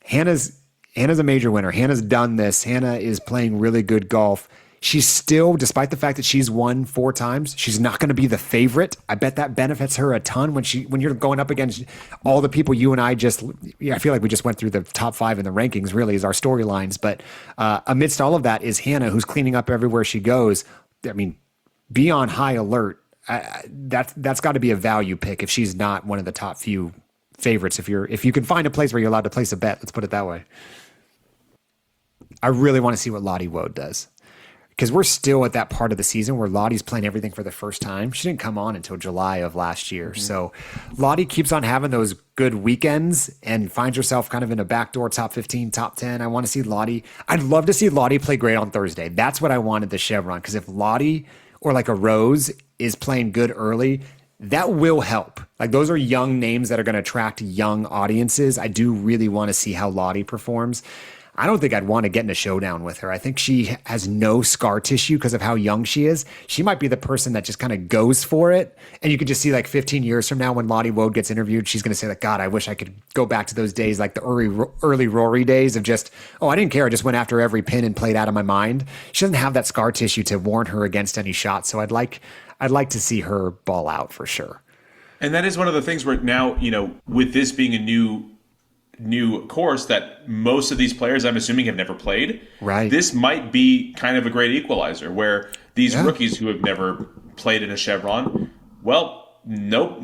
Hannah's a major winner. Hannah's done this. Hannah is playing really good golf. She's still, despite the fact that she's won 4 times, she's not going to be the favorite. I bet that benefits her a ton when you're going up against all the people you and I I feel like we just went through the top 5 in the rankings, really, as our storylines. But amidst all of that is Hannah, who's cleaning up everywhere she goes. I mean, be on high alert. That's got to be a value pick if she's not one of the top few favorites. If you can find a place where you're allowed to place a bet, let's put it that way. I really want to see what Lottie Woad does. because we're still at that part of the season where Lottie's playing everything for the first time. She didn't come on until July of last year. Mm-hmm. So Lottie keeps on having those good weekends and finds herself kind of in a backdoor top 15, top 10. I want to see Lottie. I'd love to see Lottie play great on Thursday. That's what I wanted the Chevron, because if Lottie or like a Rose is playing good early, that will help. Like, those are young names that are going to attract young audiences. I do really want to see how Lottie performs. I don't think I'd want to get in a showdown with her. I think she has no scar tissue because of how young she is. She might be the person that just kind of goes for it. And you could just see like 15 years from now when Lottie Woad gets interviewed, she's going to say like, God, I wish I could go back to those days, like the early Rory days of just, oh, I didn't care. I just went after every pin and played out of my mind. She doesn't have that scar tissue to warn her against any shots. So I'd like to see her ball out for sure. And that is one of the things where now, with this being a new course that most of these players, I'm assuming, have never played. Right. This might be kind of a great equalizer where these rookies who have never played in a Chevron, well, nope,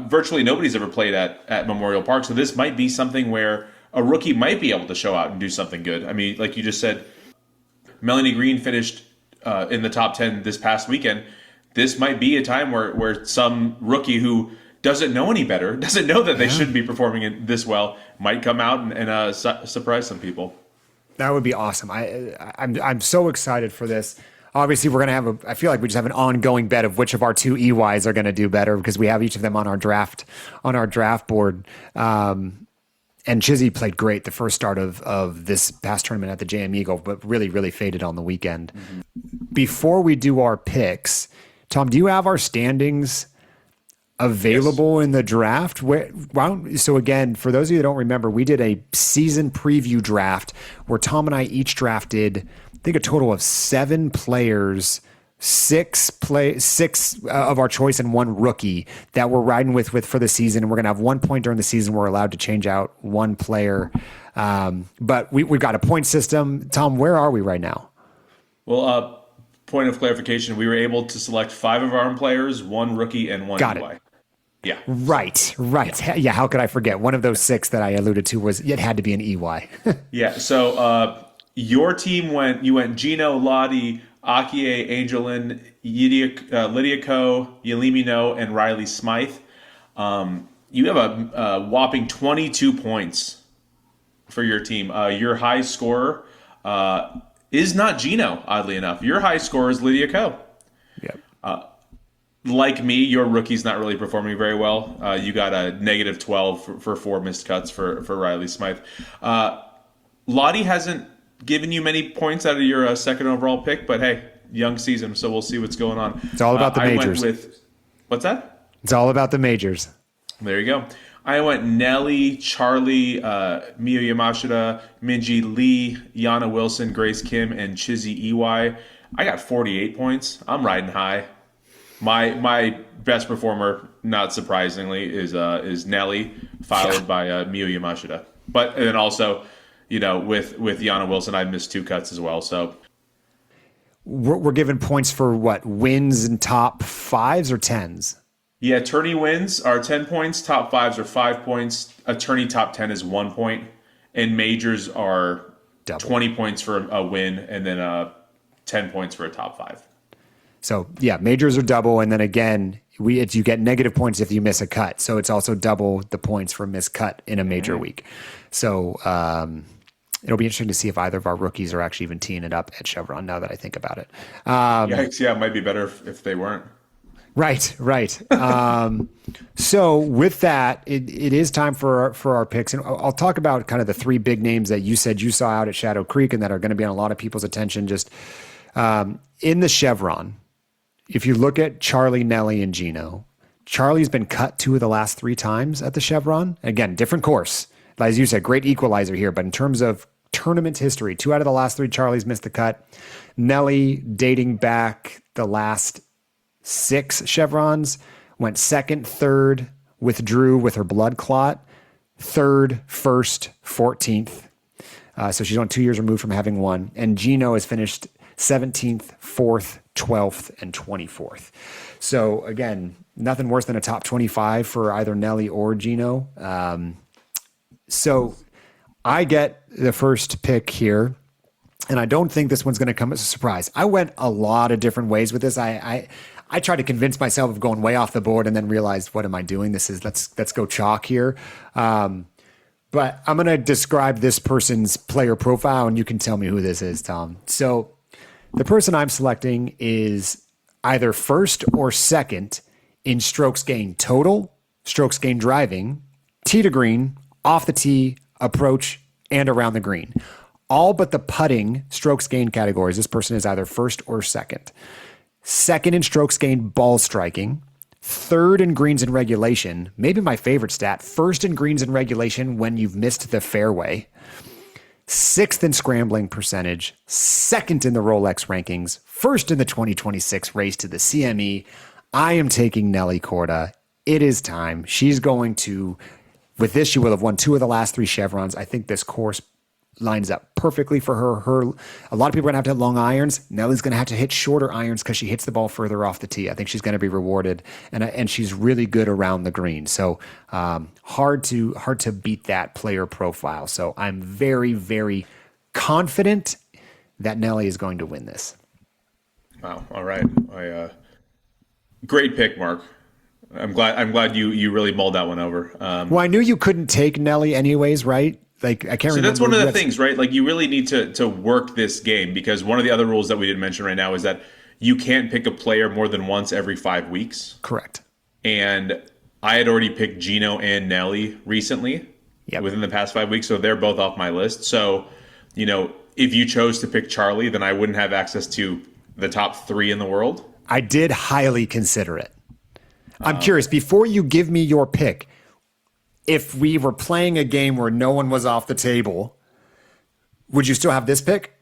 virtually nobody's ever played at Memorial Park. So this might be something where a rookie might be able to show out and do something good. I mean, like you just said, Melanie Green finished in the top 10 this past weekend. This might be a time where some rookie who doesn't know any better, doesn't know that they shouldn't be performing it this well, might come out and surprise some people. That would be awesome. I'm so excited for this. Obviously, we're going to I feel like we just have an ongoing bet of which of our two EYs are going to do better, because we have each of them on our draft board. And Chizzy played great the first start of this past tournament at the JM Eagle, but really, really faded on the weekend. Mm-hmm. Before we do our picks, Tom, do you have our standings available in the draft? So again, for those of you that don't remember, we did a season preview draft where Tom and I each drafted, I think, a total of 7 players, six of our choice and 1 rookie that we're riding with for the season. And we're going to have 1 point during the season. We're allowed to change out 1 player. But we've got a point system. Tom, where are we right now? Well, point of clarification, we were able to select 5 of our own players, 1 rookie and 1 EY. Yeah. Right. Yeah. How could I forget? One of those 6 that I alluded to it had to be an EY. Yeah. So your team you went Jeeno, Lottie, Akie, Angelin, Lydia Ko, Yalimi No, and Riley Smythe. You have a whopping 22 points for your team. Your high scorer is not Jeeno, oddly enough. Your high scorer is Lydia Ko. Yep. Like me, your rookie's not really performing very well. You got a negative 12 for 4 missed cuts for Riley Smythe. Lottie hasn't given you many points out of your second overall pick, but hey, young season, so we'll see what's going on. It's all about the majors. I went with, what's that? It's all about the majors. There you go. I went Nelly, Charley, Miyu Yamashita, Minji Lee, Yana Wilson, Grace Kim, and Chizzy EY. I got 48 points. I'm riding high. My best performer, not surprisingly, is Nelly, followed by Miyu Yamashita. But and then also, with Yana Wilson, I missed 2 cuts as well. So we're given points for what, wins and top 5s or 10s? Yeah, tourney wins are 10 points, top 5s are 5 points, a tourney top 10 is 1 point, and majors are double. 20 points for a win, and then 10 points for a top 5. So yeah, majors are double, and then again, you get negative points if you miss a cut. So it's also double the points for missed cut in a major week. So it'll be interesting to see if either of our rookies are actually even teeing it up at Chevron. Now that I think about it, it might be better if they weren't. Right. So with that, it is time for our picks, and I'll talk about kind of the 3 big names that you said you saw out at Shadow Creek and that are going to be on a lot of people's attention. Just in the Chevron. If you look at Charley, Nelly, and Jeeno, Charley's been cut 2 of the last 3 times at the Chevron. Again, different course. As you said, great equalizer here. But in terms of tournament history, 2 out of the last 3 Charley's missed the cut. Nelly, dating back the last 6 Chevrons, went 2nd, 3rd, withdrew with her blood clot, 3rd, 1st, 14th. So she's on 2 years removed from having won. And Jeeno has finished 17th, 4th, 12th, and 24th. So again, nothing worse than a top 25 for either Nelly or Jeeno. So I get the first pick here. and I don't think this one's going to come as a surprise. I went a lot of different ways with this. I tried to convince myself of going way off the board and then realized, what am I doing? Let's go chalk here. But I'm going to describe this person's player profile, and you can tell me who this is, Tom. So the person I'm selecting is either first or second in strokes gained total, strokes gained driving, tee to green, off the tee, approach, and around the green. All but the putting strokes gained categories, this person is either first or second. Second in strokes gained ball striking, third in greens in regulation, maybe my favorite stat, first in greens in regulation when you've missed the fairway, sixth in scrambling percentage, second in the Rolex rankings, first in the 2026 race to the CME. I am taking Nelly Korda. It is time. She's going to, with this, she will have won 2 of the last 3 Chevrons. I think this course lines up perfectly for her. A lot of people are going to have long irons. Nelly's going to have to hit shorter irons because she hits the ball further off the tee. I think she's going to be rewarded, and she's really good around the green. So hard to beat that player profile. So I'm very, very confident that Nelly is going to win this. Wow. All right. Great pick, Marc. I'm glad you really mulled that one over. Well, I knew you couldn't take Nelly anyways, right? Like, I can't remember. So that's one of the things, right? Like, you really need to work this game, because one of the other rules that we didn't mention right now is that you can't pick a player more than once every 5 weeks. Correct. And I had already picked Jeeno and Nelly recently within the past 5 weeks, so they're both off my list. So, if you chose to pick Charley, then I wouldn't have access to the top 3 in the world. I did highly consider it. I'm curious, before you give me your pick, if we were playing a game where no one was off the table, would you still have this pick?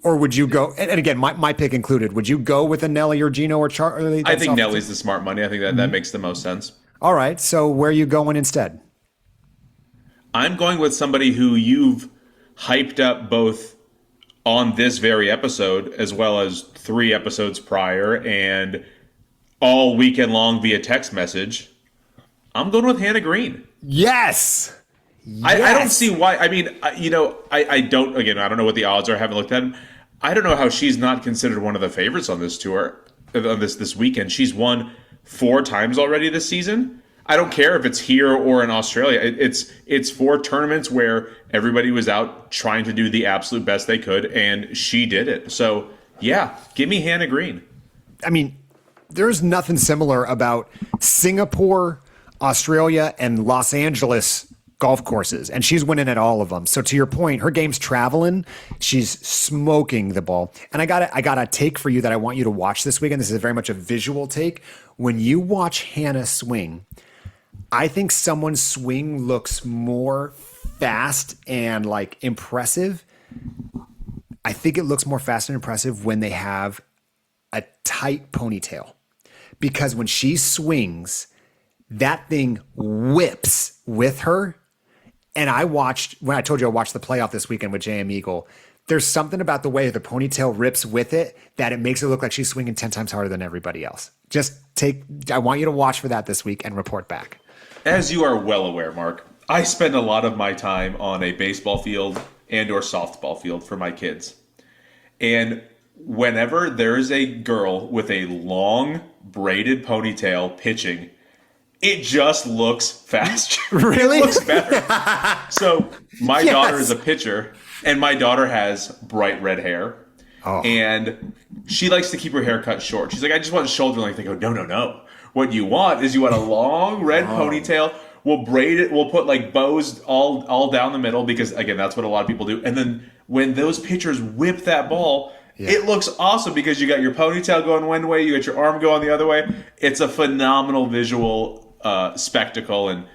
Or would you go, and again, my pick included, would you go with a Nelly or Jeeno or Charley? I think Nelly's the smart money. I think that makes the most sense. All right, so where are you going instead? I'm going with somebody who you've hyped up both on this very episode as well as 3 episodes prior and all weekend long via text message. I'm going with Hannah Green. Yes. I don't see why. I mean, I don't know what the odds are. I haven't looked at them. I don't know how she's not considered one of the favorites on this tour, on this weekend. She's won 4 times already this season. I don't care if it's here or in Australia. It's 4 tournaments where everybody was out trying to do the absolute best they could, and she did it. So, yeah, give me Hannah Green. I mean, there's nothing similar about Singapore, Australia, and Los Angeles golf courses, and she's winning at all of them. So to your point, her game's traveling. She's smoking the ball. And I got a take for you that I want you to watch this weekend. This is very much a visual take. When you watch Hannah swing, I think someone's swing looks more fast and like impressive. I think it looks more fast and impressive when they have a tight ponytail, because when she swings, that thing whips with her. And when I told you I watched the playoff this weekend with JM Eagle, there's something about the way the ponytail rips with it that it makes it look like she's swinging 10 times harder than everybody else. I want you to watch for that this week and report back. As you are well aware, Marc, I spend a lot of my time on a baseball field and or softball field for my kids. And whenever there is a girl with a long braided ponytail pitching, it just looks faster. Really? It looks better. So my daughter is a pitcher, and my daughter has bright red hair. Oh. And she likes to keep her hair cut short. She's like, I just want shoulder length. I go, no. What you want is a long red ponytail. We'll braid it. We'll put like bows all down the middle, because, again, that's what a lot of people do. And then when those pitchers whip that ball, it looks awesome, because you got your ponytail going one way, you got your arm going the other way. It's a phenomenal visual spectacle, and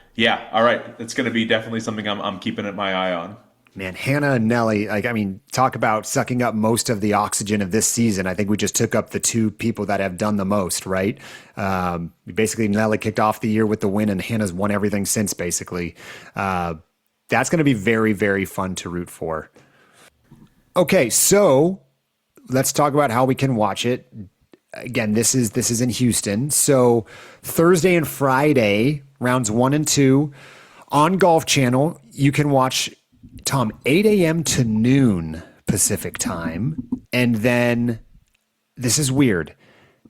all right, it's going to be definitely something I'm keeping my eye on. Man, Hannah and Nelly, talk about sucking up most of the oxygen of this season. I think we just took up the 2 people that have done the most, right? Basically, Nelly kicked off the year with the win, and Hannah's won everything since, basically. That's going to be very, very fun to root for. Okay, so let's talk about how we can watch it. Again, this is in Houston. So Thursday and Friday, rounds 1 and 2 on Golf Channel. You can watch, Tom, 8 a.m. to noon Pacific time. And then this is weird.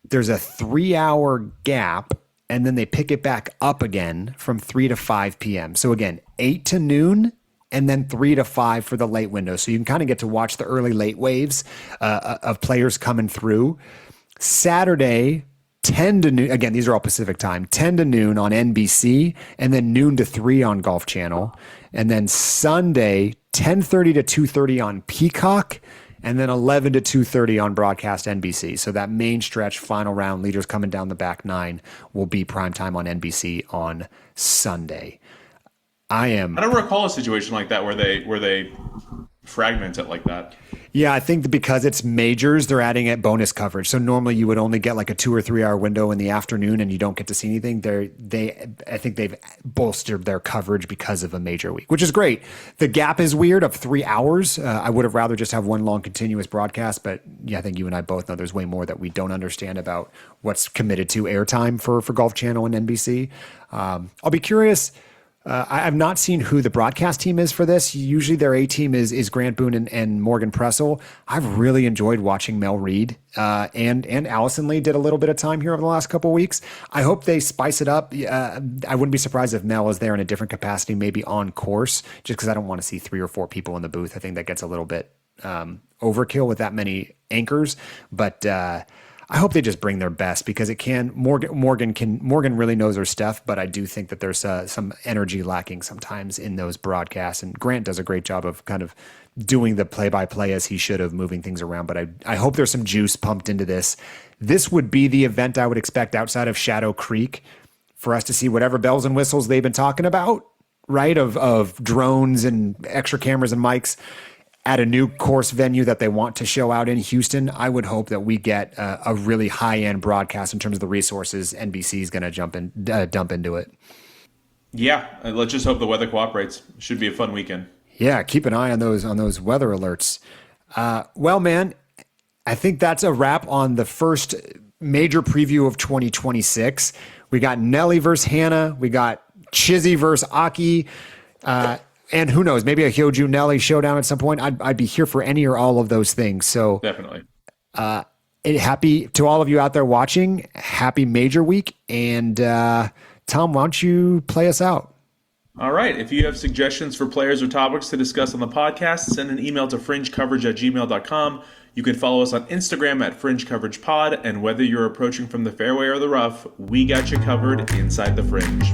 There's a 3-hour gap, and then they pick it back up again from 3 to 5 p.m. So again, 8 to noon, and then 3 to 5 for the late window. So you can kind of get to watch the early late waves of players coming through. Saturday, 10 to noon. Again, these are all Pacific time. 10 to noon on NBC, and then noon to 3 on Golf Channel. And then Sunday, 10:30 to 2:30 on Peacock, and then 11 to 2:30 on broadcast NBC. So that main stretch, final round, leaders coming down the back nine, will be primetime on NBC on Sunday. I don't recall a situation like that where they fragment it like that. Yeah, I think that because it's majors, they're adding it bonus coverage. So normally you would only get like a 2 or 3 hour window in the afternoon, and you don't get to see anything. I think they've bolstered their coverage because of a major week, which is great. The gap is weird of 3 hours. I would have rather just have one long continuous broadcast, but yeah, I think you and I both know there's way more that we don't understand about what's committed to airtime for Golf Channel and NBC. I'll be curious. I've not seen who the broadcast team is for this. Usually their A team is Grant Boone and Morgan Pressel. I've really enjoyed watching Mel Reed and Allison Lee did a little bit of time here over the last couple of weeks. I hope they spice it up. I wouldn't be surprised if Mel is there in a different capacity, maybe on course, just because I don't want to see 3 or 4 people in the booth. I think that gets a little bit overkill with that many anchors, but I hope they just bring their best, because it can. Morgan really knows her stuff, but I do think that there's some energy lacking sometimes in those broadcasts. And Grant does a great job of kind of doing the play-by-play as he should have, moving things around. But I hope there's some juice pumped into this. This would be the event I would expect outside of Shadow Creek for us to see whatever bells and whistles they've been talking about, right? Of drones and extra cameras and mics at a new course venue that they want to show out in Houston. I would hope that we get a really high-end broadcast in terms of the resources NBC is going to dump into it. Yeah, let's just hope the weather cooperates. Should be a fun weekend. Yeah, keep an eye on those weather alerts. Well, man, I think that's a wrap on the first major preview of 2026. We got Nelly versus Hannah. We got Chizzy versus Aki. And who knows, maybe a Hyo Joo Nelly showdown at some point. I'd be here for any or all of those things. So definitely. Happy to all of you out there watching. Happy major week. And Tom, why don't you play us out? All right. If you have suggestions for players or topics to discuss on the podcast, send an email to fringecoverage@gmail.com. You can follow us on Instagram at fringecoveragepod. And whether you're approaching from the fairway or the rough, we got you covered inside the fringe.